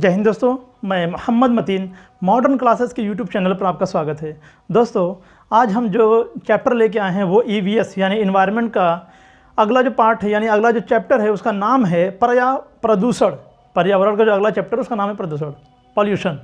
जय हिंद दोस्तों, मैं मोहम्मद मतीन मॉडर्न क्लासेस के यूट्यूब चैनल पर आपका स्वागत है। दोस्तों, आज हम जो चैप्टर लेके आए हैं वो ईवीएस यानी इन्वायरमेंट का अगला जो पार्ट है, यानी अगला जो चैप्टर है उसका नाम है प्रदूषण। पर्यावरण का जो अगला चैप्टर है उसका नाम है प्रदूषण, पॉल्यूशन।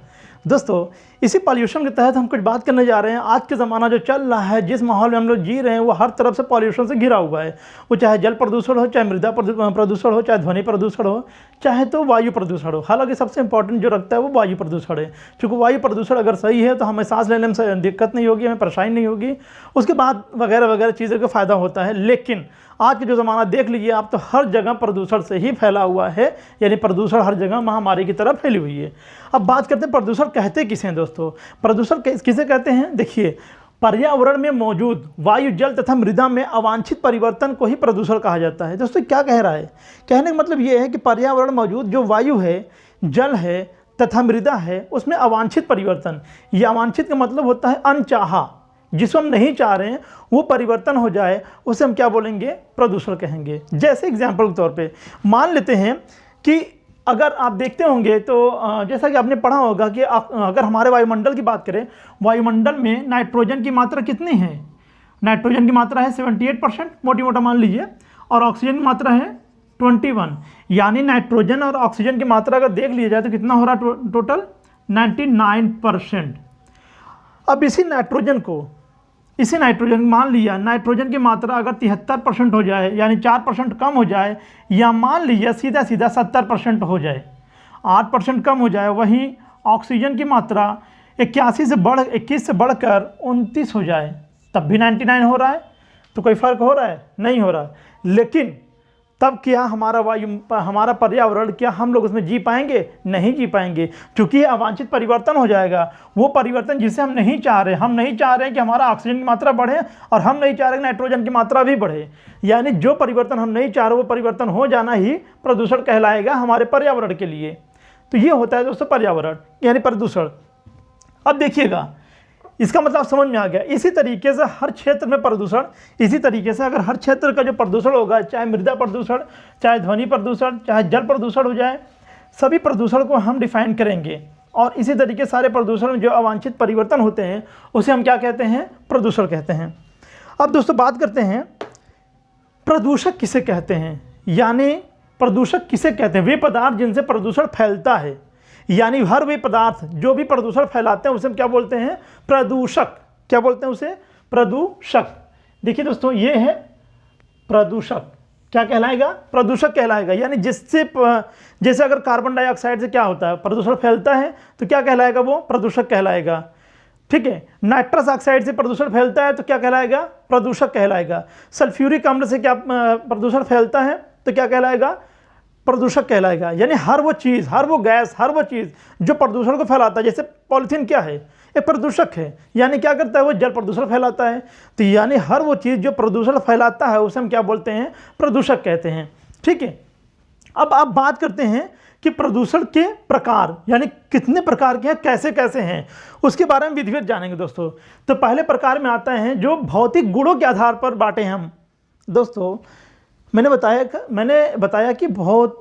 दोस्तों, इसी पॉल्यूशन के तहत हम कुछ बात करने जा रहे हैं। आज के ज़माना जो चल रहा है, जिस माहौल में हम लोग जी रहे हैं, वो हर तरफ से पॉल्यूशन से घिरा हुआ है। वो चाहे जल प्रदूषण हो, चाहे मृदा प्रदूषण हो, चाहे ध्वनि प्रदूषण हो, चाहे तो वायु प्रदूषण हो। हालांकि सबसे इंपॉर्टेंट जो रखता है वो वायु प्रदूषण है, क्योंकि वायु प्रदूषण अगर सही है तो हमें सांस लेने में दिक्कत नहीं होगी, हमें परेशानी नहीं होगी, उसके बाद वगैरह वगैरह चीज़ों का फ़ायदा होता है। लेकिन आज के जो ज़माना देख लीजिए आप, तो हर जगह प्रदूषण से ही फैला हुआ है, यानी प्रदूषण हर जगह महामारी की तरफ फैली हुई है। अब बात करते हैं प्रदूषण कहते किसे हैं। दोस्तों, प्रदूषण किसे कहते हैं? देखिए, पर्यावरण में मौजूद वायु, जल तथा मृदा में अवांछित परिवर्तन को ही प्रदूषण कहा जाता है। दोस्तों, क्या कह रहा है? कहने का मतलब ये है कि पर्यावरण मौजूद जो वायु है, जल है तथा मृदा है, उसमें अवांछित परिवर्तन। ये अवांछित का मतलब होता है अनचाहा, जिसको हम नहीं चाह रहे हैं वो परिवर्तन हो जाए, उसे हम क्या बोलेंगे? प्रदूषण कहेंगे। जैसे एग्जाम्पल के तौर पे मान लेते हैं कि अगर आप देखते होंगे तो जैसा कि आपने पढ़ा होगा कि अगर हमारे वायुमंडल की बात करें, वायुमंडल में नाइट्रोजन की मात्रा कितनी है? नाइट्रोजन की मात्रा है 78%, मोटी मोटा मान लीजिए, और ऑक्सीजन की मात्रा है 21। यानी नाइट्रोजन और ऑक्सीजन की मात्रा अगर देख लिया जाए तो कितना हो रहा है टोटल? 99%। अब इसी नाइट्रोजन मान लिया, नाइट्रोजन की मात्रा अगर 73% हो जाए, यानी 4% कम हो जाए, या मान लीजिए सीधा 70% हो जाए, 8% कम हो जाए, वहीं ऑक्सीजन की मात्रा 21 से बढ़कर 29 हो जाए, तब भी 99 हो रहा है। तो कोई फ़र्क हो रहा है? नहीं हो रहा। लेकिन तब क्या हमारा पर्यावरण, क्या हम लोग उसमें जी पाएंगे? नहीं जी पाएंगे, क्योंकि ये अवांछित परिवर्तन हो जाएगा। वो परिवर्तन जिसे हम नहीं चाह रहे। हम नहीं चाह रहे हैं कि हमारा ऑक्सीजन की मात्रा बढ़े, और हम नहीं चाह रहे कि नाइट्रोजन की मात्रा भी बढ़े। यानी जो परिवर्तन हम नहीं चाह रहे वो परिवर्तन हो जाना ही प्रदूषण कहलाएगा हमारे पर्यावरण के लिए। तो ये होता है दोस्तों पर्यावरण यानी प्रदूषण। अब देखिएगा, इसका मतलब समझ में आ गया। इसी तरीके से हर क्षेत्र में प्रदूषण, इसी तरीके से अगर हर क्षेत्र का जो प्रदूषण होगा, चाहे मृदा प्रदूषण, चाहे ध्वनि प्रदूषण, चाहे जल प्रदूषण हो जाए, सभी प्रदूषण को हम डिफाइन करेंगे। और इसी तरीके सारे प्रदूषण में जो अवांछित परिवर्तन होते हैं उसे हम क्या कहते हैं? प्रदूषण कहते हैं। अब दोस्तों बात करते हैं प्रदूषक किसे कहते हैं, यानी प्रदूषक किसे कहते हैं? वे पदार्थ जिनसे प्रदूषण फैलता है, यानी हर वे पदार्थ जो भी प्रदूषण फैलाते हैं उसे हम क्या बोलते हैं? प्रदूषक। क्या बोलते हैं उसे? प्रदूषक। देखिए दोस्तों, ये है प्रदूषक। क्या कहलाएगा? प्रदूषक कहलाएगा। यानी जैसे अगर कार्बन डाइऑक्साइड से क्या होता है? प्रदूषण फैलता है, तो क्या कहलाएगा? वो प्रदूषक कहलाएगा। ठीक है। नाइट्रस ऑक्साइड से प्रदूषण फैलता है तो क्या कहलाएगा? प्रदूषक कहलाएगा। सल्फ्यूरिक अम्ल से क्या प्रदूषण फैलता है तो क्या कहलाएगा? प्रदूषक कहलाएगा। यानी हर वो चीज़, हर वो गैस, हर वो चीज़ जो प्रदूषण को फैलाता है, जैसे पॉलीथीन क्या है? एक प्रदूषक है। यानी क्या करता है? वो जल प्रदूषण फैलाता है। तो यानी हर वो चीज़ जो प्रदूषण फैलाता है उसे हम क्या बोलते हैं? प्रदूषक कहते हैं। ठीक है। अब आप बात करते हैं कि प्रदूषण के प्रकार, यानी कितने प्रकार के हैं, कैसे कैसे हैं, उसके बारे में विधिवत जानेंगे दोस्तों। तो पहले प्रकार में आता है जो भौतिक गुणों के आधार पर बांटे हम। दोस्तों, मैंने बताया कि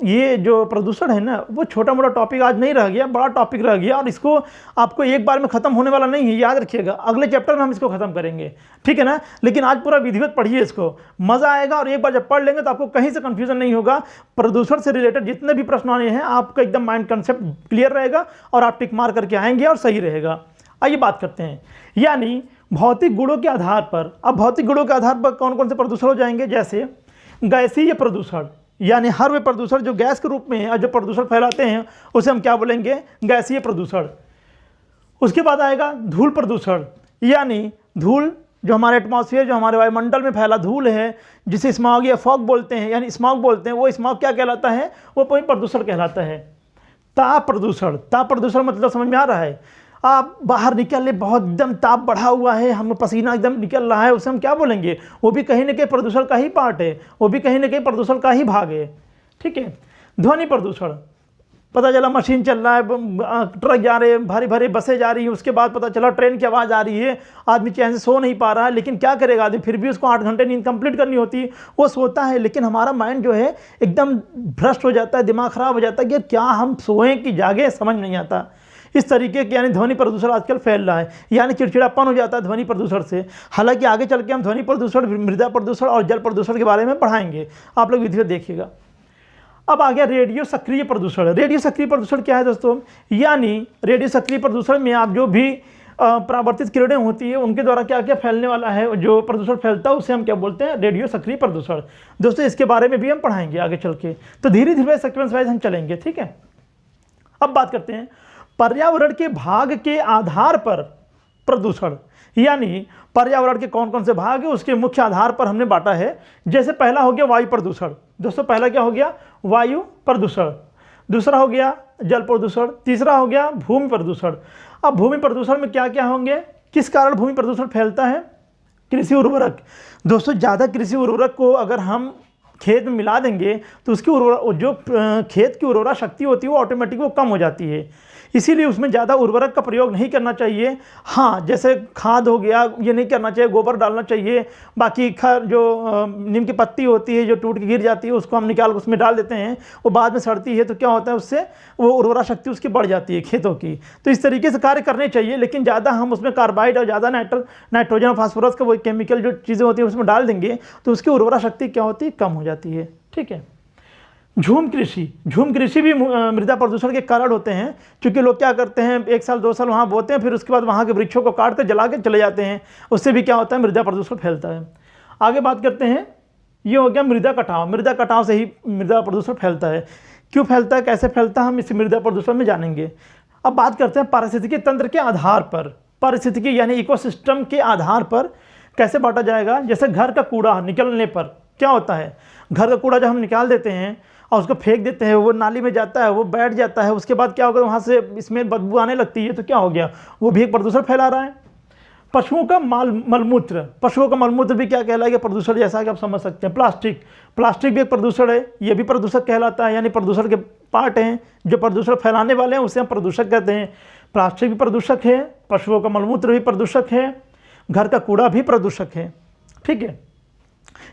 ये जो प्रदूषण है ना, वो छोटा मोटा टॉपिक आज नहीं रह गया, बड़ा टॉपिक रह गया, और इसको आपको एक बार में ख़त्म होने वाला नहीं है, याद रखिएगा। अगले चैप्टर में हम इसको ख़त्म करेंगे, ठीक है ना। लेकिन आज पूरा विधिवत पढ़िए, इसको मज़ा आएगा, और एक बार जब पढ़ लेंगे तो आपको कहीं से कन्फ्यूजन नहीं होगा। प्रदूषण से रिलेटेड जितने भी प्रश्न आए हैं आपका एकदम माइंड कंसेप्ट क्लियर रहेगा, और आप टिक मार करके आएंगे और सही रहेगा। आइए बात करते हैं, यानी भौतिक गुणों के आधार पर। अब भौतिक गुणों के आधार पर कौन कौन से प्रदूषण हो जाएंगे? जैसे गैसीय प्रदूषण, यानी हर वे प्रदूषण जो गैस के रूप में है और जो प्रदूषण फैलाते हैं उसे हम क्या बोलेंगे? गैसीय प्रदूषण। उसके बाद आएगा धूल प्रदूषण, यानी धूल जो हमारे एटमॉस्फेयर, जो हमारे वायुमंडल में फैला धूल है, जिसे स्मॉग या फॉग बोलते हैं, यानी स्मॉग बोलते हैं, वो स्मॉग क्या कहलाता है? वो कोई प्रदूषण कहलाता है। ताप प्रदूषण। ताप प्रदूषण मतलब समझ में आ रहा है? आप बाहर निकले, बहुत एकदम ताप बढ़ा हुआ है, हमें पसीना एकदम निकल रहा है, उसे हम क्या बोलेंगे? वो भी कहीं ना कहीं प्रदूषण का ही पार्ट है, वो भी कहीं ना कहीं प्रदूषण का ही भाग है। ठीक है। ध्वनि प्रदूषण। पता चला मशीन चल रहा है, ट्रक जा रहे हैं, भारी भारी बसें जा रही हैं, उसके बाद पता चला ट्रेन की आवाज़ आ रही है, आदमी चैन से सो नहीं पा रहा है, लेकिन क्या करेगा आदमी, फिर भी उसको 8 घंटे नींद कंप्लीट करनी होती है, वो सोता है, लेकिन हमारा माइंड जो है एकदम भ्रष्ट हो जाता है, दिमाग ख़राब हो जाता है कि क्या हम सोएं कि जागे, समझ नहीं आता। इस तरीके के यानी ध्वनि प्रदूषण आजकल फैल रहा है, यानी चिड़चिड़ापन हो जाता है ध्वनि प्रदूषण से। हालांकि आगे चल के हम ध्वनि प्रदूषण, मृदा प्रदूषण और जल प्रदूषण के बारे में पढ़ाएंगे, आप लोग वीडियो देखिएगा। अब आ गया रेडियो सक्रिय प्रदूषण। रेडियो सक्रिय प्रदूषण क्या है दोस्तों, यानी रेडियो सक्रिय प्रदूषण में आप जो भी परावर्तित किरणें होती है उनके द्वारा क्या क्या फैलने वाला है, जो प्रदूषण फैलता है उसे हम क्या बोलते हैं, रेडियो सक्रिय प्रदूषण। दोस्तों इसके बारे में भी हम पढ़ाएंगे आगे चल के, तो धीरे धीरे सीक्वेंस वाइज हम चलेंगे, ठीक है। अब बात करते हैं पर्यावरण के भाग के आधार पर प्रदूषण, यानी पर्यावरण के कौन कौन से भाग है उसके मुख्य आधार पर हमने बांटा है। जैसे पहला हो गया वायु प्रदूषण। दोस्तों पहला क्या हो गया, वायु प्रदूषण। दूसरा हो गया जल प्रदूषण। तीसरा हो गया भूमि प्रदूषण। अब भूमि प्रदूषण में क्या क्या होंगे, किस कारण भूमि प्रदूषण फैलता है, कृषि उर्वरक। दोस्तों ज़्यादा कृषि उर्वरक को अगर हम खेत में मिला देंगे तो उसकी जो खेत की उर्वरा शक्ति होती है वो ऑटोमेटिक वो कम हो जाती है, इसीलिए उसमें ज़्यादा उर्वरक का प्रयोग नहीं करना चाहिए। हाँ, जैसे खाद हो गया ये नहीं करना चाहिए, गोबर डालना चाहिए। बाकी जो नीम की पत्ती होती है जो टूट के गिर जाती है उसको हम निकाल उसमें डाल देते हैं, वो बाद में सड़ती है तो क्या होता है उससे वो उर्वरा शक्ति उसकी बढ़ जाती है खेतों की। तो इस तरीके से कार्य करने चाहिए, लेकिन ज़्यादा हम उसमें कार्बाइड और ज़्यादा नाइट्रोजन फास्फोरस का वो केमिकल जो चीज़ें होती है उसमें डाल देंगे तो उसकी उर्वरा शक्ति क्या होती है, कम हो जाती है, ठीक है। झूम कृषि, झूम कृषि भी मृदा प्रदूषण के कारण होते हैं, क्योंकि लोग क्या करते हैं 1 साल 2 साल वहाँ बोते हैं, फिर उसके बाद वहाँ के वृक्षों को काट कर जला के चले जाते हैं, उससे भी क्या होता है, मृदा प्रदूषण फैलता है। आगे बात करते हैं, ये हो गया मृदा कटाव। मृदा कटाव से ही मृदा प्रदूषण फैलता है। क्यों फैलता है, कैसे फैलता है, हम इस मृदा प्रदूषण में जानेंगे। अब बात करते हैं पारिस्थितिकी तंत्र के आधार पर। पारिस्थितिकी यानी इकोसिस्टम के आधार पर कैसे बांटा जाएगा। जैसे घर का कूड़ा निकलने पर क्या होता है, घर का कूड़ा जब हम निकाल देते हैं और उसको फेंक देते हैं, वो नाली में जाता है, वो बैठ जाता है, उसके बाद क्या होगा, वहाँ से इसमें बदबू आने लगती है, तो क्या हो गया, वो भी एक प्रदूषण फैला रहा है। पशुओं का मलमूत्र, पशुओं का मलमूत्र भी क्या कहलाएगा, प्रदूषण, जैसा कि आप समझ सकते हैं। प्लास्टिक, प्लास्टिक भी एक प्रदूषण है, ये भी प्रदूषक कहलाता है, यानी प्रदूषण के पार्ट हैं जो प्रदूषण फैलाने वाले हैं उसे हम प्रदूषक कहते हैं। प्लास्टिक भी प्रदूषक है, पशुओं का मलमूत्र भी प्रदूषक है, घर का कूड़ा भी प्रदूषक है, ठीक है।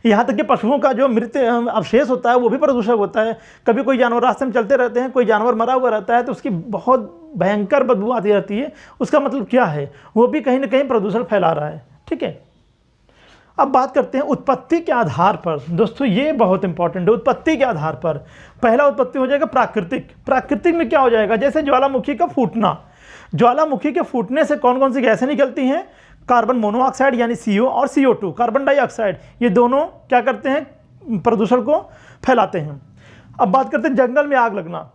यहाँ तक कि पशुओं का जो मृत अवशेष होता है वो भी प्रदूषक होता है। कभी कोई जानवर रास्ते में चलते रहते हैं, कोई जानवर मरा हुआ रहता है तो उसकी बहुत भयंकर बदबू आती रहती है, उसका मतलब क्या है, वो भी कहीं ना कहीं प्रदूषण फैला रहा है, ठीक है। अब बात करते हैं उत्पत्ति के आधार पर। दोस्तों ये बहुत इंपॉर्टेंट है, उत्पत्ति के आधार पर। पहला उत्पत्ति हो जाएगा प्राकृतिक। प्राकृतिक में क्या हो जाएगा, जैसे ज्वालामुखी का फूटना। ज्वालामुखी के फूटने से कौन कौन सी गैसें निकलती हैं, कार्बन मोनोऑक्साइड यानी CO और CO2 कार्बन डाइऑक्साइड, ये दोनों क्या करते हैं, प्रदूषण को फैलाते हैं। अब बात करते हैं जंगल में आग लगना।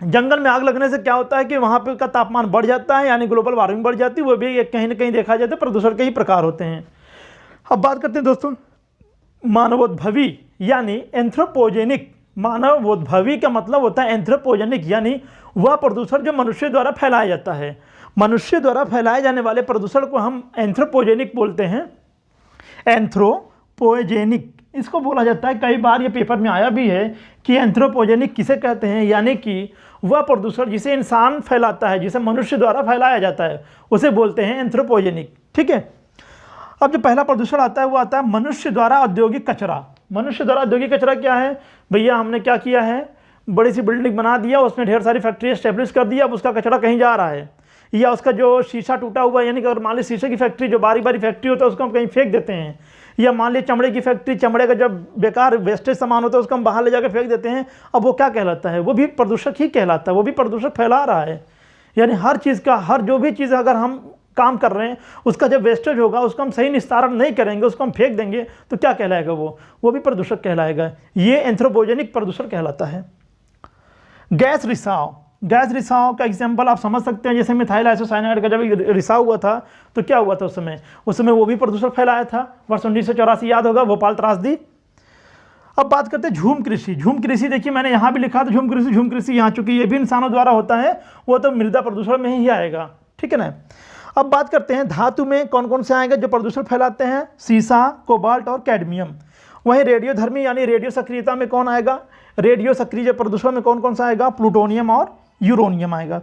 जंगल में आग लगने से क्या होता है कि वहाँ पे का तापमान बढ़ जाता है, यानी ग्लोबल वार्मिंग बढ़ जाती है, वो भी कहीं ना कहीं देखा जाए तो प्रदूषण के ही प्रकार होते हैं। अब बात करते हैं दोस्तों मानवोद्भवी यानी एंथ्रोपोजेनिक। मानवोद्भवी का मतलब होता है एंथ्रोपोजेनिक, यानी वह प्रदूषण जो मनुष्य द्वारा फैलाया जाता है। मनुष्य द्वारा फैलाए जाने वाले प्रदूषण को हम एंथ्रोपोजेनिक बोलते हैं। एंथ्रोपोजेनिक इसको बोला जाता है, कई बार ये पेपर में आया भी है कि एंथ्रोपोजेनिक किसे कहते हैं, यानी कि वह प्रदूषण जिसे इंसान फैलाता है, जिसे मनुष्य द्वारा फैलाया जाता है, उसे बोलते हैं एंथ्रोपोजेनिक, ठीक है। अब जो पहला प्रदूषण आता है वो आता है मनुष्य द्वारा औद्योगिक कचरा। मनुष्य द्वारा औद्योगिक कचरा क्या है, भैया हमने क्या किया है, बड़ी सी बिल्डिंग बना दिया, उसमें ढेर सारी फैक्ट्री एस्टेब्लिश कर दिया, अब उसका कचरा कहीं जा रहा है, या उसका जो शीशा टूटा हुआ है, यानी कि अगर मान लीजिए शीशे की फैक्ट्री जो बारी बारी फैक्ट्री होता है उसको हम कहीं फेंक देते हैं, या मान लीजिए चमड़े की फैक्ट्री, चमड़े का जब बेकार वेस्टेज सामान होता है उसको हम बाहर ले जाकर फेंक देते हैं, अब वो क्या कहलाता है, वो भी प्रदूषक ही कहलाता है, वो भी प्रदूषक फैला रहा है। यानी हर चीज़ का, हर जो भी चीज़ अगर हम काम कर रहे हैं उसका जब वेस्टेज होगा उसको हम सही निस्तारण नहीं करेंगे, उसको हम फेंक देंगे तो क्या कहलाएगा, वो भी प्रदूषक कहलाएगा। ये एंथ्रोपोजेनिक प्रदूषण कहलाता है। गैस रिसाव, गैस रिसाव का एग्जाम्पल आप समझ सकते हैं, जैसे मिथाइल आइसोसाइनाइड का जब रिसाव हुआ था तो क्या हुआ था, उस समय वो भी प्रदूषण फैलाया था, वर्ष 1984 याद होगा, भोपाल त्रासदी। अब बात करते हैं झूम कृषि। झूम कृषि देखिए मैंने यहाँ भी लिखा था झूम कृषि यहाँ, चूंकि ये भी इंसानों द्वारा होता है, वो तो मृदा प्रदूषण में ही आएगा, ठीक है ना। अब बात करते हैं धातु में कौन कौन से आएंगे जो प्रदूषण फैलाते हैं, सीसा, कोबाल्ट और कैडमियम। वहीं रेडियोधर्मी यानी रेडियो सक्रियता में कौन आएगा, रेडियो सक्रिय प्रदूषण में कौन कौन सा आएगा? प्लूटोनियम और यूरेनियम आएगा।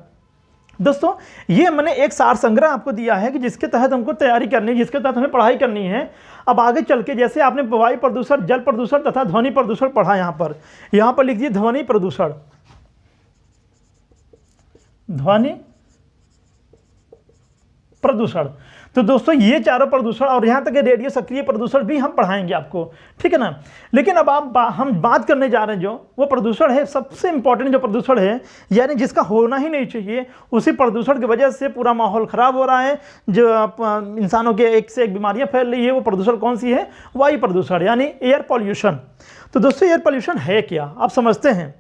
दोस्तों ये मैंने एक सार संग्रह आपको दिया है कि जिसके तहत हमको तैयारी करनी है, जिसके तहत हमें पढ़ाई करनी है। अब आगे चल के जैसे आपने वायु प्रदूषण, जल प्रदूषण तथा ध्वनि प्रदूषण पढ़ा, यहाँ पर लिख दिए ध्वनि प्रदूषण, ध्वनि प्रदूषण। तो दोस्तों ये चारों प्रदूषण और यहाँ तक रेडियो सक्रिय प्रदूषण भी हम पढ़ाएंगे आपको, ठीक है ना। लेकिन अब हम बात करने जा रहे हैं जो वो प्रदूषण है, सबसे इंपॉर्टेंट जो प्रदूषण है, यानी जिसका होना ही नहीं चाहिए, उसी प्रदूषण की वजह से पूरा माहौल ख़राब हो रहा है, जो इंसानों के एक से एक बीमारियाँ फैल रही है। वो प्रदूषण कौन सी है? वायु प्रदूषण, यानी एयर पॉल्यूशन। तो दोस्तों एयर पॉल्यूशन है क्या, आप समझते हैं?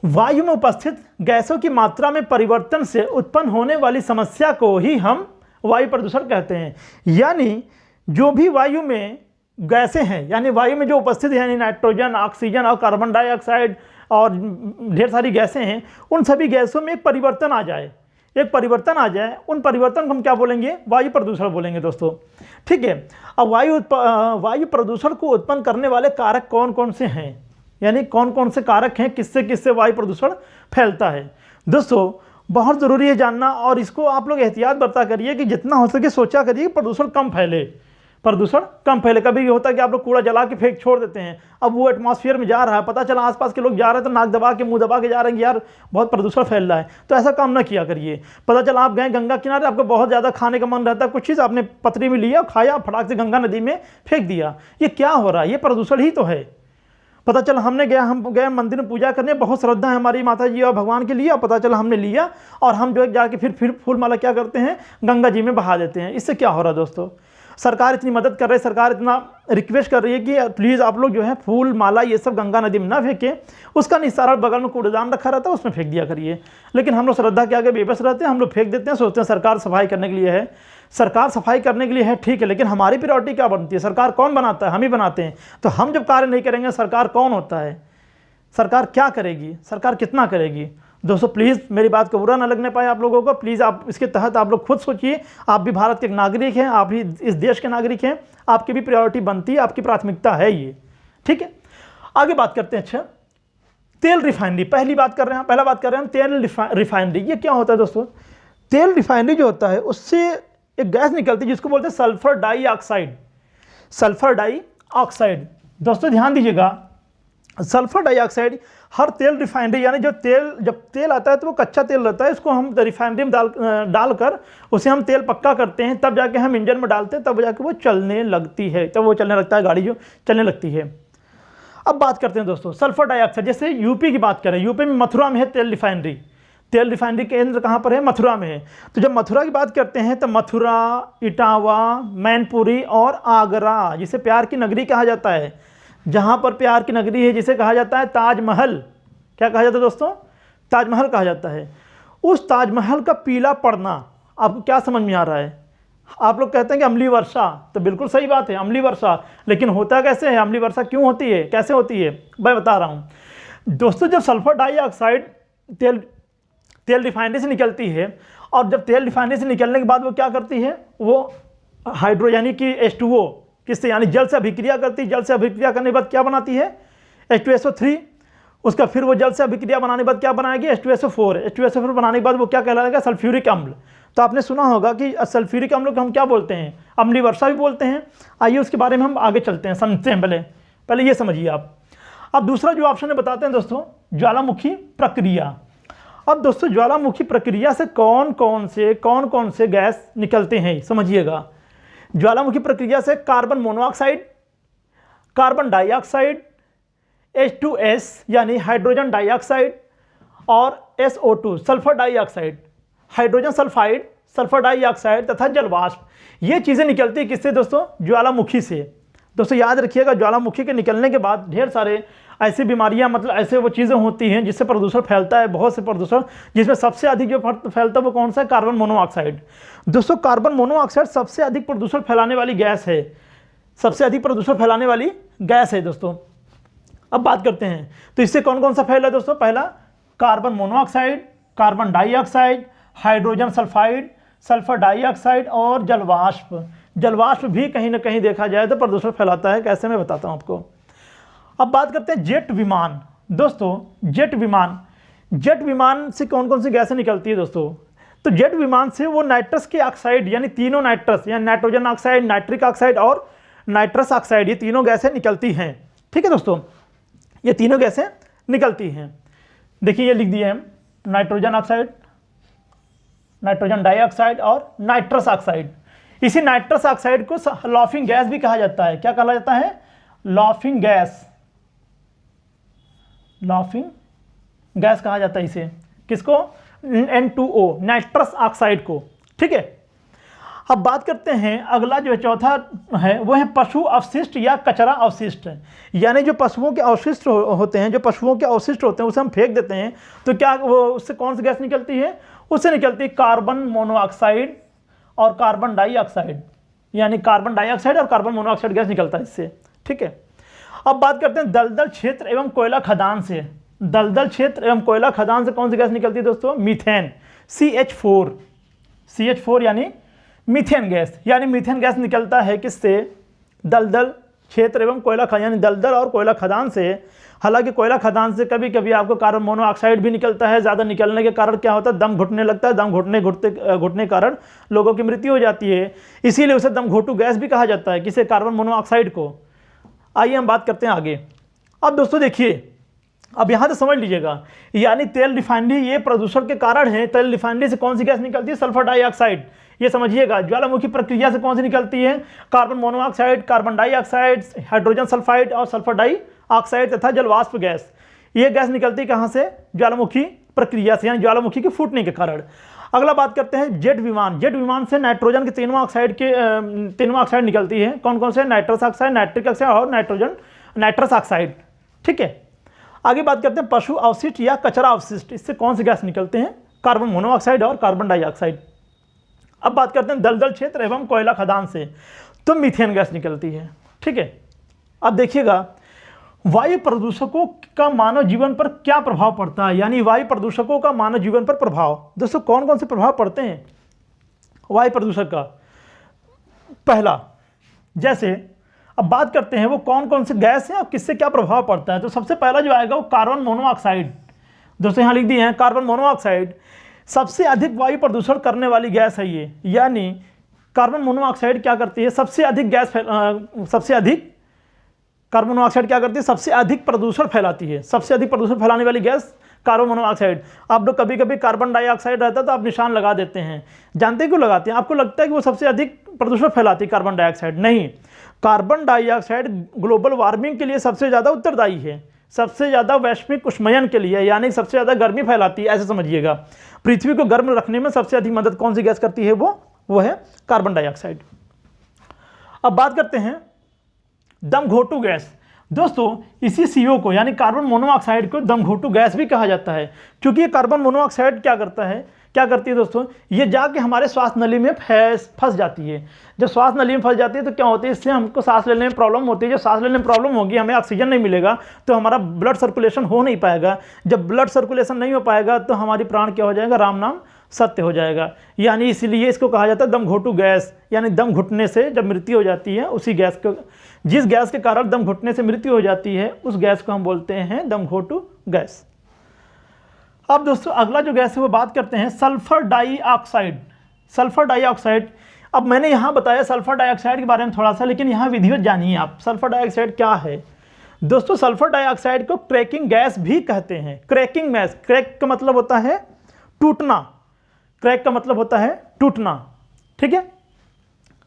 वायु में उपस्थित गैसों की मात्रा में परिवर्तन से उत्पन्न होने वाली समस्या को ही हम वायु प्रदूषण कहते हैं। यानी जो भी वायु में गैसें हैं, यानी वायु में जो उपस्थित है, यानी नाइट्रोजन, ऑक्सीजन और कार्बन डाइऑक्साइड और ढेर सारी गैसें हैं, उन सभी गैसों में एक परिवर्तन आ जाए, उन परिवर्तन को हम क्या बोलेंगे? वायु प्रदूषण बोलेंगे दोस्तों, ठीक है। अब वायु प्रदूषण को उत्पन्न करने वाले कारक कौन कौन से हैं, यानी कौन कौन से कारक हैं, किससे किससे वायु प्रदूषण फैलता है? दोस्तों बहुत ज़रूरी है जानना, और इसको आप लोग एहतियात बरता करिए कि जितना हो सके सोचा करिए प्रदूषण कम फैले, कभी ये होता है कि आप लोग कूड़ा जला के फेंक छोड़ देते हैं, अब वो एटमॉस्फेयर में जा रहा है, पता चला आसपास के लोग जा रहे हैं तो नाक दबा के, मुंह दबा के जा रहे हैं कि यार बहुत प्रदूषण फैल रहा है, तो ऐसा काम ना किया करिए। पता चला आप गए गंगा किनारे, आपको बहुत ज़्यादा खाने का मन रहता है, कुछ चीज़ आपने पतरी में लिया, खाया, फटाक से गंगा नदी में फेंक दिया, ये क्या हो रहा है? ये प्रदूषण ही तो है। पता चला हम गए मंदिर में पूजा करने, बहुत श्रद्धा है हमारी माता जी और भगवान के लिए, और पता चला हमने लिया और हम जो है जाके फिर फूल माला क्या करते हैं? गंगा जी में बहा देते हैं। इससे क्या हो रहा है दोस्तों? सरकार इतनी मदद कर रही है, सरकार इतना रिक्वेस्ट कर रही है कि प्लीज़ आप लोग जो है फूल माला ये सब गंगा नदी में ना फेंकें, उसका निस्तारण बगल में कूड़ेदान रखा रहता है, उसमें फेंक दिया करिए। लेकिन हम लोग श्रद्धा के आगे बेबस रहते हैं, हम लोग फेंक देते हैं, सोचते हैं सरकार सफाई करने के लिए है। सरकार सफाई करने के लिए है, ठीक है, लेकिन हमारी प्रायोरिटी क्या बनती है? सरकार कौन बनाता है? हम ही बनाते हैं। तो हम जब कार्य नहीं करेंगे, सरकार कौन होता है? सरकार क्या करेगी? सरकार कितना करेगी? दोस्तों प्लीज़ मेरी बात को बुरा ना लगने पाए आप लोगों को, प्लीज़ आप इसके तहत आप लोग खुद सोचिए। आप भी भारत के नागरिक हैं, आप भी इस देश के नागरिक हैं, आपकी भी प्रायोरिटी बनती है, आपकी प्राथमिकता है ये, ठीक है। आगे बात करते हैं। अच्छा, तेल रिफाइनरी, पहला बात कर रहे हैं हम तेल रिफाइनरी। ये क्या होता है दोस्तों? तेल रिफाइनरी जो होता है उससे एक गैस निकलती है जिसको बोलते हैं सल्फर डाइऑक्साइड। दोस्तों ध्यान दीजिएगा, सल्फर डाइऑक्साइड हर तेल रिफाइनरी, यानी जब तेल आता है तो वो कच्चा तेल रहता है, इसको हम रिफाइनरी में डालकर उसे हम तेल पक्का करते हैं, तब जाके हम इंजन में डालते हैं, तब जाके वो चलने लगती है, तब वो चलने लगता है, गाड़ी जो चलने लगती है। अब बात करते हैं दोस्तों सल्फर डाइऑक्साइड। जैसे यूपी की बात करें, यूपी में मथुरा में है तेल रिफाइनरी केंद्र कहाँ पर है? मथुरा में है। तो जब मथुरा की बात करते हैं तो मथुरा, इटावा, मैनपुरी और आगरा, जिसे प्यार की नगरी कहा जाता है, जहाँ पर प्यार की नगरी है, जिसे कहा जाता है ताजमहल। क्या कहा जाता है दोस्तों? ताजमहल कहा जाता है। उस ताजमहल का पीला पड़ना आपको क्या समझ में आ रहा है? आप लोग कहते हैं कि अम्लीय वर्षा, तो बिल्कुल सही बात है, अम्लीय वर्षा। लेकिन होता कैसे है? अम्लीय वर्षा क्यों होती है, कैसे होती है, मैं बता रहा हूँ दोस्तों। जब सल्फर डाइऑक्साइड तेल रिफाइनरी से निकलती है, और जब तेल रिफाइनरी से निकलने के बाद वो क्या करती है? वो हाइड्रो यानी कि H2O, किससे? यानी जल से अभिक्रिया करती है। जल से अभिक्रिया करने के बाद क्या बनाती है? H2SO3। उसका फिर वो जल से अभिक्रिया बनाने के बाद क्या बनाएगी? H2SO4। H2SO4 बनाने के बाद वो क्या कहलाएगा? सल्फ्यूरिक अम्ल। तो आपने सुना होगा कि सल्फ्यूरिक अम्ल को हम क्या बोलते हैं? अम्लीय वर्षा भी बोलते हैं। आइए उसके बारे में हम आगे चलते हैं, समझते हैं। पहले ये समझिए आप। अब दूसरा जो ऑप्शन है बताते हैं दोस्तों, ज्वालामुखी प्रक्रिया। अब दोस्तों ज्वालामुखी प्रक्रिया से कौन कौन से गैस निकलते हैं समझिएगा। ज्वालामुखी प्रक्रिया से carbon monoxide, carbon dioxide, H2S यानी हाइड्रोजन डाइऑक्साइड, और SO2 sulphur dioxide, hydrogen sulphide, sulphur dioxide तथा जलवाष्प। ये चीज़ें निकलती है किससे दोस्तों? ज्वालामुखी से। दोस्तों याद रखिएगा, ज्वालामुखी के निकलने के बाद ढेर सारे ऐसी बीमारियां, मतलब ऐसे वो चीज़ें होती हैं जिससे प्रदूषण फैलता है, बहुत से प्रदूषण, जिसमें सबसे अधिक जो फैलता है वो कौन सा है? Carbon monoxide. दोस्तों कार्बन मोनोऑक्साइड सबसे अधिक प्रदूषण फैलाने वाली गैस है, दोस्तों। अब बात करते हैं तो इससे कौन कौन सा फैला दोस्तों? पहला carbon monoxide, carbon dioxide, hydrogen sulphide, sulphur dioxide और जलवाष्प भी कहीं ना कहीं देखा जाए तो प्रदूषण फैलाता है। कैसे, मैं बताता हूँ आपको। अब बात करते हैं जेट विमान। दोस्तों जेट विमान से कौन कौन सी गैसें निकलती है दोस्तों? तो जेट विमान से वो नाइट्रस के ऑक्साइड यानी तीनों नाइट्रस यानी नाइट्रोजन ऑक्साइड, नाइट्रिक ऑक्साइड और नाइट्रस ऑक्साइड, ये तीनों गैसें निकलती हैं। ठीक है दोस्तों, ये तीनों गैसें निकलती हैं। देखिए ये लिख दिए हम, नाइट्रोजन ऑक्साइड, नाइट्रोजन डाइऑक्साइड और नाइट्रस ऑक्साइड। इसी नाइट्रस ऑक्साइड को लाफिंग गैस भी कहा जाता है। क्या कहा जाता है? लाफिंग गैस, लाफिंग गैस कहा जाता है इसे। किसको? N2O, नाइट्रस ऑक्साइड को। ठीक है, अब बात करते हैं अगला जो चौथा है वो है पशु अवशिष्ट या कचरा अवशिष्ट। यानी जो पशुओं के अवशिष्ट होते हैं, जो पशुओं के अवशिष्ट होते हैं उसे हम फेंक देते हैं, तो क्या वो उससे कौन सी गैस निकलती है? उससे निकलती है कार्बन मोनोऑक्साइड और कार्बन डाइऑक्साइड, यानी कार्बन डाइऑक्साइड और कार्बन मोनोऑक्साइड गैस निकलता है इससे। ठीक है, अब बात करते हैं दलदल क्षेत्र एवं कोयला खदान से। दलदल क्षेत्र एवं कोयला खदान से कौन सी गैस निकलती है दोस्तों? मीथेन, CH4 यानी मीथेन गैस। यानी मीथेन गैस निकलता है किससे? दलदल क्षेत्र एवं कोयला खदान, यानी दलदल और कोयला खदान से। हालांकि कोयला खदान से कभी कभी आपको कार्बन मोनोऑक्साइड भी निकलता है। ज़्यादा निकलने के कारण क्या होता है? दम घुटने लगता है। दम घुटने के कारण लोगों की मृत्यु हो जाती है। इसीलिए उसे दम घोटू गैस भी कहा जाता है, किसे? कार्बन मोनोऑक्साइड को। आइए हम बात करते हैं आगे। अब दोस्तों देखिए, अब यहाँ तो समझ लीजिएगा, यानी तेल रिफाइनरी ये प्रदूषण के कारण है। तेल रिफाइनरी से कौन सी गैस निकलती है? Sulphur dioxide. ये समझिएगा। ज्वालामुखी प्रक्रिया से कौन सी निकलती है? Carbon monoxide, carbon dioxide, hydrogen sulphide और सल्फर डाइऑक्साइड तथा जलवाष्प गैस। ये गैस निकलती है कहाँ से? ज्वालामुखी प्रक्रिया से, यानी ज्वालामुखी के फूटने के कारण। अगला बात करते हैं जेट विमान। जेट विमान से नाइट्रोजन के तीनों ऑक्साइड निकलती है। कौन कौन से? नाइट्रस ऑक्साइड, नाइट्रिक ऑक्साइड और नाइट्रस ऑक्साइड। ठीक है, आगे बात करते हैं पशु अवशिष्ट या कचरा अवशिष्ट। इससे कौन से गैस निकलते हैं? कार्बन मोनोऑक्साइड और कार्बन डाइऑक्साइड। अब बात करते हैं दलदल क्षेत्र एवं कोयला खदान से, तो मीथेन गैस निकलती है। ठीक है, अब देखिएगा वायु प्रदूषकों का मानव जीवन पर क्या प्रभाव पड़ता है, यानी वायु प्रदूषकों का मानव जीवन पर प्रभाव। दोस्तों कौन कौन से प्रभाव पड़ते हैं वायु प्रदूषक का? पहला, जैसे अब बात करते हैं वो कौन कौन से गैस हैं और किससे क्या प्रभाव पड़ता है। तो सबसे पहला जो आएगा वो कार्बन मोनोऑक्साइड। दोस्तों यहाँ लिख दिए हैं कार्बन मोनोऑक्साइड सबसे अधिक वायु प्रदूषण करने वाली गैस है ये। यानी कार्बन मोनोऑक्साइड क्या करती है? सबसे अधिक कार्बन मोनोऑक्साइड क्या करती है? सबसे अधिक प्रदूषण फैलाती है। सबसे अधिक प्रदूषण फैलाने वाली गैस कार्बन मोनोऑक्साइड। आप लोग कभी कभी कार्बन डाइऑक्साइड रहता है तो आप निशान लगा देते हैं। जानते क्यों लगाते हैं? आपको लगता है कि वो सबसे अधिक प्रदूषण फैलाती है कार्बन डाइऑक्साइड। नहीं, कार्बन डाइऑक्साइड ग्लोबल वार्मिंग के लिए सबसे ज़्यादा उत्तरदायी है, सबसे ज़्यादा वैश्विक उष्मायन के लिए, यानी सबसे ज़्यादा गर्मी फैलाती है, ऐसे समझिएगा। पृथ्वी को गर्म रखने में सबसे अधिक मदद कौन सी गैस करती है? वो है कार्बन डाइऑक्साइड। अब बात करते हैं दमघोटू गैस। दोस्तों इसी CO को यानी कार्बन मोनोऑक्साइड को दमघोटू गैस भी कहा जाता है, क्योंकि ये कार्बन मोनोऑक्साइड क्या करती है दोस्तों? ये जाके हमारे श्वास नली में फंस जाती है। जब श्वास नली में फंस जाती है तो क्या होती है? इससे हमको सांस लेने में प्रॉब्लम होती है। जब सांस लेने में प्रॉब्लम होगी, हमें ऑक्सीजन नहीं मिलेगा तो हमारा ब्लड सर्कुलेशन हो नहीं पाएगा। जब ब्लड सर्कुलेशन नहीं हो पाएगा तो हमारी प्राण क्या हो जाएगा? राम नाम सत्य हो जाएगा। यानी इसलिए इसको कहा जाता है दमघोटू गैस। यानी दम घुटने से जब मृत्यु हो जाती है, उसी गैस को, जिस गैस के कारण दम घुटने से मृत्यु हो जाती है, उस गैस को हम बोलते हैं दमघोटू गैस। अब दोस्तों अगला जो गैस है वो बात करते हैं सल्फर डाइऑक्साइड। सल्फर डाइऑक्साइड, अब मैंने यहाँ बताया सल्फर डाइऑक्साइड के बारे में थोड़ा सा, लेकिन यहाँ विधिवत जानिए आप सल्फर डाइऑक्साइड क्या है। दोस्तों सल्फर डाइऑक्साइड को क्रैकिंग गैस भी कहते हैं। क्रैकिंग गैस, क्रैक का मतलब होता है टूटना। क्रैक का मतलब होता है टूटना। ठीक है,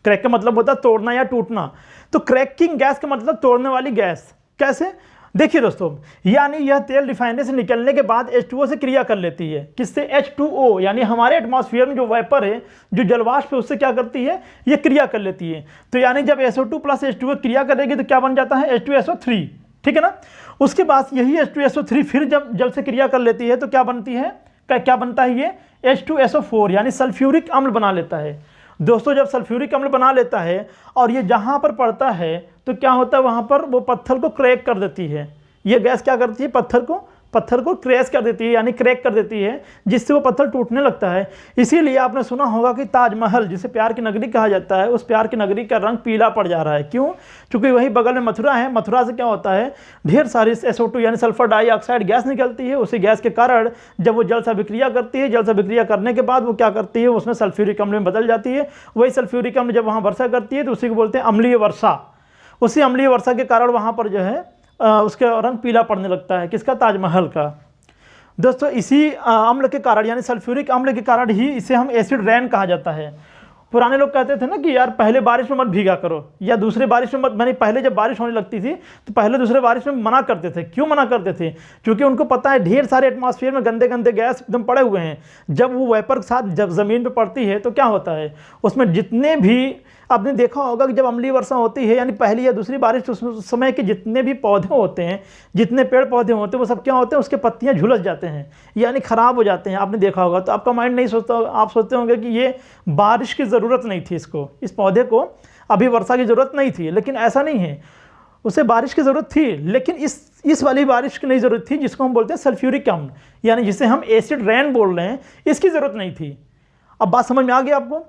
क्रैक का मतलब होता है तोड़ना या टूटना। तो क्रैकिंग गैस का मतलब तोड़ने वाली गैस। कैसे? देखिए दोस्तों, यानी यह तेल रिफाइनरी से निकलने के बाद H2O से क्रिया कर लेती है। किससे? H2O, यानी हमारे एटमॉस्फेयर में जो वेपर है, जो जलवाष्प है, उससे क्या करती है? ये क्रिया कर लेती है। तो यानी जब SO2 प्लस H2O क्रिया करेगी तो क्या बन जाता है? H2SO3। ठीक है ना। उसके बाद यही H2SO3 फिर जब से क्रिया कर लेती है तो क्या बनती है? क्या बनता है? ये H2SO4 यानी सल्फ्यूरिक अम्ल बना लेता है। दोस्तों जब सल्फ्यूरिक अम्ल बना लेता है और ये जहाँ पर पड़ता है तो क्या होता है? वहाँ पर वो पत्थर को क्रैक कर देती है। ये गैस क्या करती है? पत्थर को पत्थर को क्रैश कर देती है यानी क्रैक कर देती है, जिससे वो पत्थर टूटने लगता है। इसीलिए आपने सुना होगा कि ताजमहल जिसे प्यार की नगरी कहा जाता है, उस प्यार की नगरी का रंग पीला पड़ जा रहा है। क्यों? क्योंकि वही बगल में मथुरा है। मथुरा से क्या होता है, ढेर सारी SO2 यानी सल्फर डाइऑक्साइड गैस निकलती है। उसी गैस के कारण जब वो जल से अभिक्रिया करती है, जल से अभिक्रिया करने के बाद वो क्या करती है, उसमें सल्फ्यूरिक अम्ल में बदल जाती है। वही सल्फ्यूरिक अम्ल जब वहाँ वर्षा करती है तो उसी को बोलते हैं अम्लीय वर्षा। उसी अम्लीय वर्षा के कारण वहाँ पर जो है उसका रंग पीला पड़ने लगता है। किसका? ताजमहल का। दोस्तों इसी अम्ल के कारण यानी सल्फ्यूरिक अम्ल के कारण ही इसे हम एसिड रेन कहा जाता है। पुराने लोग कहते थे ना कि यार पहले बारिश में मत भीगा करो या दूसरे बारिश में मत, मैंने पहले जब बारिश होने लगती थी तो पहले दूसरे बारिश में मना करते थे। क्यों मना करते थे? क्योंकि उनको पता है ढेर सारे एटमॉस्फेयर में गंदे गंदे गैस एकदम पड़े हुए हैं। जब वो वेपर के साथ जब ज़मीन पे पड़ती है तो क्या होता है, उसमें जितने भी आपने देखा होगा कि जब अम्लीय वर्षा होती है यानी पहली या दूसरी बारिश, तो उस समय के जितने भी पौधे होते हैं, जितने पेड़ पौधे होते हैं, वो सब क्या होते हैं, उसके पत्तियां झुलस जाते हैं यानी ख़राब हो जाते हैं। आपने देखा होगा तो आपका माइंड नहीं सोचता, आप सोचते होंगे कि ये बारिश की ज़रूरत नहीं थी, इसको, इस पौधे को अभी वर्षा की ज़रूरत नहीं थी। लेकिन ऐसा नहीं है, उसे बारिश की ज़रूरत थी, लेकिन इस वाली बारिश की नहीं ज़रूरत थी, जिसको हम बोलते हैं सल्फ्यूरिक अम्ल यानी जिसे हम एसिड रेन बोल रहे हैं, इसकी ज़रूरत नहीं थी। अब बात समझ में आ गई आपको?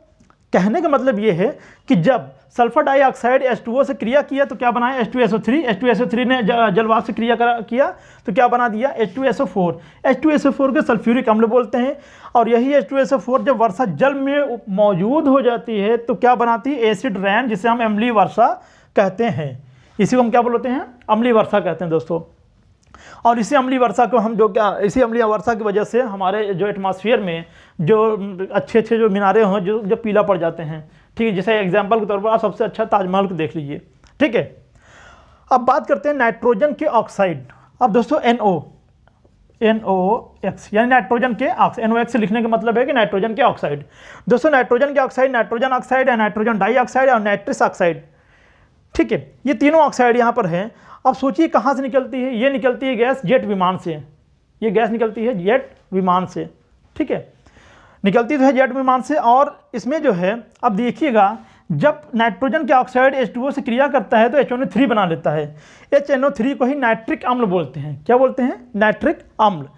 कहने का मतलब ये है कि जब सल्फर डाइऑक्साइड H2O से क्रिया किया तो क्या बनाया? H2SO3। H2SO3 ने जलवाष्प से क्रिया किया तो क्या बना दिया? H2SO4। H2SO4 को सल्फ्यूरिक अम्ल बोलते हैं। और यही H2SO4 जब वर्षा जल में मौजूद हो जाती है तो क्या बनाती है? एसिड रेन, जिसे हम अम्लीय वर्षा कहते हैं। इसी को हम क्या बोलते हैं? अम्लीय वर्षा कहते हैं दोस्तों। और इसी अम्लीय वर्षा को हम इसी अम्लीय वर्षा की वजह से हमारे जो एटमॉस्फेयर में जो अच्छे अच्छे जो मीनारे हों जो पीला पड़ जाते हैं। ठीक है, जैसे एग्जांपल के तौर पर आप सबसे अच्छा ताजमहल को देख लीजिए। ठीक है, अब बात करते हैं नाइट्रोजन के ऑक्साइड। अब दोस्तों NOx यानी नाइट्रोजन के ऑक्साइड। NOx लिखने का मतलब है कि नाइट्रोजन के ऑक्साइड। दोस्तों नाइट्रोजन के ऑक्साइड नाइट्रोजन ऑक्साइड है, नाइट्रोजन डाइऑक्साइड और नाइट्रस ऑक्साइड। ठीक है, ये तीनों ऑक्साइड यहाँ पर हैं। अब सोचिए कहाँ से निकलती है? ये निकलती है गैस जेट विमान से। ये गैस निकलती है जेट विमान से। ठीक है, निकलती तो है जेट विमान से। और इसमें जो है, अब देखिएगा, जब नाइट्रोजन के ऑक्साइड H2O से क्रिया करता है तो HNO3 बना लेता है। HNO3 को ही नाइट्रिक अम्ल बोलते हैं। क्या बोलते हैं? नाइट्रिक अम्ल।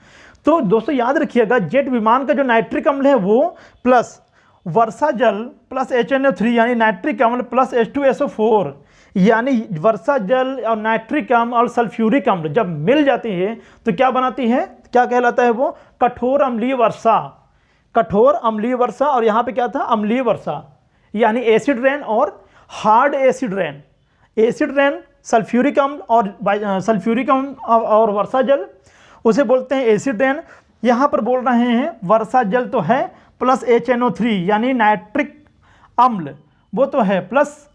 तो दोस्तों याद रखिएगा, जेट विमान का जो नाइट्रिक अम्ल है वो प्लस वर्षा जल प्लस HNO3 यानी नाइट्रिक अम्ल प्लस H2SO4 यानी वर्षा जल और नाइट्रिक अम्ल और सल्फ्यूरिक अम्ल जब मिल जाती है तो क्या बनाती है? क्या कहलाता है वो? कठोर अम्लीय वर्षा। कठोर अम्लीय वर्षा। और यहाँ पे क्या था? अम्लीय वर्षा यानी एसिड रेन और hard acid rain. Acid rain sulphuric अम्ल और वर्षा जल, उसे बोलते हैं एसिड रेन। यहाँ पर बोल रहे हैं वर्षा जल तो है प्लस HNO3 यानी नाइट्रिक अम्ल वो तो है, प्लस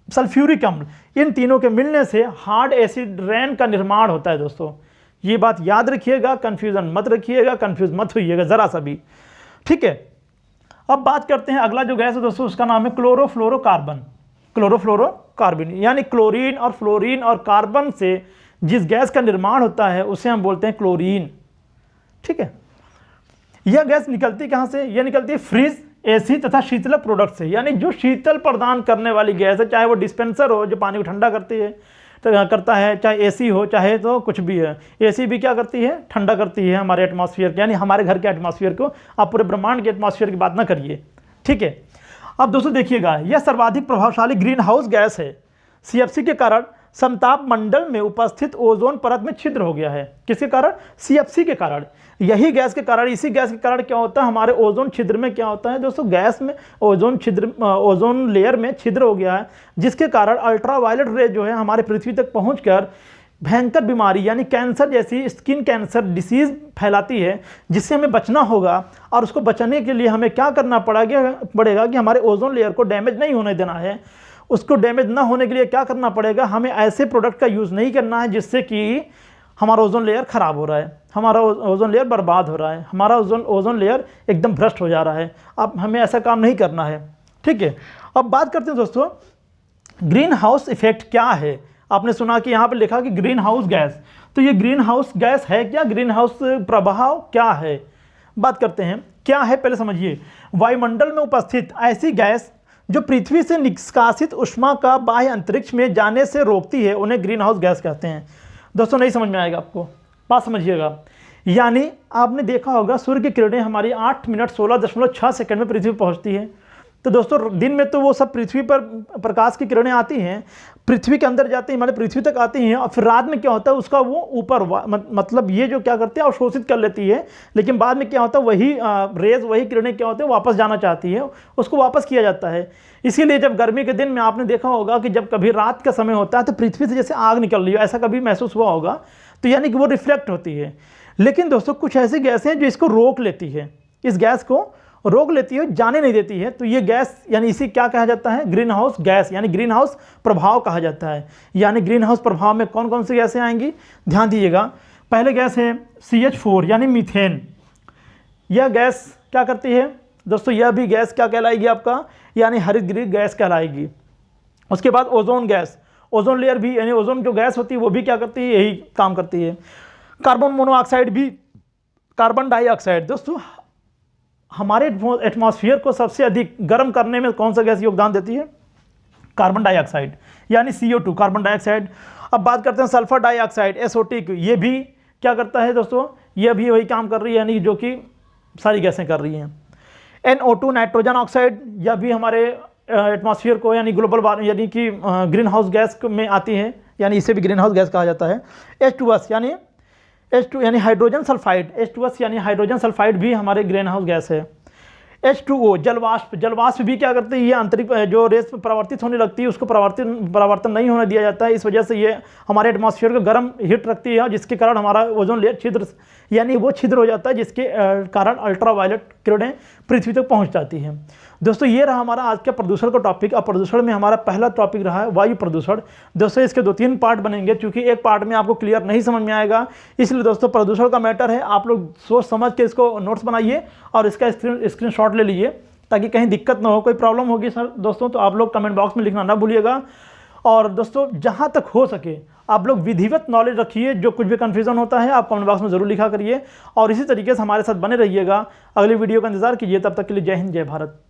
सल्फ्यूरिक अम्ल। इन तीनों के मिलने से हार्ड एसिड रेन का निर्माण होता है। दोस्तों ये बात याद रखिएगा, कंफ्यूजन मत रखिएगा, कंफ्यूज मत होइएगा ज़रा सा भी। ठीक है, अब बात करते हैं अगला जो गैस है दोस्तों, उसका नाम है क्लोरोफ्लोरोकार्बन। क्लोरोफ्लोरोकार्बन यानी क्लोरीन और फ्लोरीन और कार्बन से जिस गैस का निर्माण होता है उसे हम बोलते हैं क्लोरीन। ठीक है, यह गैस निकलती कहाँ से? यह निकलती है फ्रिज, एसी तथा शीतल प्रोडक्ट से। यानी जो शीतल प्रदान करने वाली गैस है, चाहे वो डिस्पेंसर हो जो पानी को ठंडा करता है, चाहे एसी हो, चाहे तो कुछ भी है। एसी भी क्या करती है? ठंडा करती है हमारे एटमॉस्फेयर यानी हमारे घर के एटमॉस्फेयर को। आप पूरे ब्रह्मांड के एटमॉस्फेयर की बात ना करिए। ठीक है, अब दोस्तों देखिएगा, यह सर्वाधिक प्रभावशाली ग्रीन हाउस गैस है। CFC के कारण समताप मंडल में उपस्थित ओजोन परत में छिद्र हो गया है। किसके कारण? CFC के कारण। यही गैस के कारण, इसी गैस के कारण क्या होता है? हमारे ओजोन छिद्र में क्या होता है दोस्तों? गैस में ओजोन लेयर में छिद्र हो गया है, जिसके कारण अल्ट्रावायलेट रे जो है हमारे पृथ्वी तक पहुंचकर भयंकर बीमारी यानी कैंसर जैसी स्किन कैंसर डिसीज़ फैलाती है, जिससे हमें बचना होगा। और उसको बचने के लिए हमें क्या करना पड़ेगा कि हमारे ओजोन लेयर को डैमेज नहीं होने देना है। उसको डैमेज ना होने के लिए क्या करना पड़ेगा? हमें ऐसे प्रोडक्ट का यूज़ नहीं करना है जिससे कि हमारा ओजोन लेयर ख़राब हो रहा है, हमारा ओजोन लेयर बर्बाद हो रहा है, हमारा ओजोन लेयर एकदम भ्रष्ट हो जा रहा है। अब हमें ऐसा काम नहीं करना है। ठीक है, अब बात करते हैं दोस्तों ग्रीन हाउस इफेक्ट क्या है। आपने सुना कि यहाँ पर लिखा कि ग्रीन हाउस गैस, तो ये ग्रीन हाउस गैस है क्या? ग्रीन हाउस प्रभाव क्या है? बात करते हैं क्या है, पहले समझिए। वायुमंडल में उपस्थित ऐसी गैस जो पृथ्वी से निष्कासित ऊष्मा का बाह्य अंतरिक्ष में जाने से रोकती है, उन्हें ग्रीन हाउस गैस कहते हैं। दोस्तों नहीं समझ में आएगा आपको, बात समझिएगा। यानी आपने देखा होगा सूर्य की किरणें हमारी 8 मिनट 16.6 सेकंड में पृथ्वी पर पहुंचती है। तो दोस्तों दिन में तो वो सब पृथ्वी पर प्रकाश की किरणें आती हैं, पृथ्वी के अंदर जाती हैं, हमारे पृथ्वी तक आती हैं, और फिर रात में क्या होता है उसका वो ऊपर मतलब ये जो क्या करती है अवशोषित कर लेती है, लेकिन बाद में क्या होता है वही रेज वही किरणें क्या होते हैं वापस जाना चाहती है, उसको वापस किया जाता है। इसीलिए जब गर्मी के दिन में आपने देखा होगा कि जब कभी रात का समय होता है तो पृथ्वी से जैसे आग निकल रही हो, ऐसा कभी महसूस हुआ होगा, तो यानी कि वो रिफ्लेक्ट होती है। लेकिन दोस्तों कुछ ऐसी गैसें हैं जो इसको रोक लेती है, इस गैस को रोक लेती है, जाने नहीं देती है। तो ये गैस यानी इसी क्या कहा जाता है, ग्रीन हाउस गैस यानी ग्रीन हाउस प्रभाव कहा जाता है। यानी ग्रीन हाउस प्रभाव में कौन कौन सी गैसें आएंगी, ध्यान दीजिएगा। पहले गैस है CH4 यानी मीथेन। यह गैस क्या करती है दोस्तों, यह भी गैस क्या कहलाएगी आपका, यानी हरितगृह गैस कहलाएगी। उसके बाद ओजोन गैस, ओजोन लेयर भी यानी ओजोन जो गैस होती है वो भी क्या करती है, यही काम करती है। कार्बन मोनोऑक्साइड भी, कार्बन डाइऑक्साइड दोस्तों हमारे एटमॉस्फेयर को सबसे अधिक गर्म करने में कौन सा गैस योगदान देती है, कार्बन डाइऑक्साइड यानी CO2 कार्बन डाइऑक्साइड। अब बात करते हैं सल्फर डाइऑक्साइड SO2 की, ये भी क्या करता है दोस्तों, ये भी वही काम कर रही है यानी जो कि सारी गैसें कर रही हैं। NO2 नाइट्रोजन ऑक्साइड, यह भी हमारे एटमॉस्फेयर को यानी ग्लोबल यानी कि ग्रीन हाउस गैस में आती है, यानी इसे भी ग्रीन हाउस गैस कहा जाता है। H2S यानी H2 यानी हाइड्रोजन सल्फाइड, H2S यानी हाइड्रोजन सल्फाइड भी हमारे ग्रीन हाउस गैस है। H2O जलवाष्प, जलवाष्प भी क्या करते हैं, ये आंतरिक जो रेस परावर्तित होने लगती है उसको परावर्तन नहीं होने दिया जाता है, इस वजह से ये हमारे एटमॉस्फेयर को गर्म हीट रखती है, जिसके कारण हमारा ओजोन लेयर छिद्र यानी वो छिद्र हो जाता है, जिसके कारण अल्ट्रावायलेट किरणें पृथ्वी तक पहुँच जाती हैं। दोस्तों ये रहा हमारा आज का प्रदूषण का टॉपिक। अब प्रदूषण में हमारा पहला टॉपिक रहा है वायु प्रदूषण। दोस्तों इसके 2-3 पार्ट बनेंगे, क्योंकि एक पार्ट में आपको क्लियर नहीं समझ में आएगा, इसलिए दोस्तों प्रदूषण का मैटर है, आप लोग सोच समझ के इसको नोट्स बनाइए और इसका स्क्रीनशॉट ले लीजिए, ताकि कहीं दिक्कत ना हो। कोई प्रॉब्लम होगी सर दोस्तों तो आप लोग कमेंट बॉक्स में लिखना ना भूलिएगा। और दोस्तों जहाँ तक हो सके आप लोग विधिवत नॉलेज रखिए, जो कुछ भी कन्फ्यूजन होता है आप कमेंट बॉक्स में ज़रूर लिखा करिए, और इसी तरीके से हमारे साथ बने रहिएगा। अगली वीडियो का इंतजार कीजिए, तब तक के लिए जय हिंद जय भारत।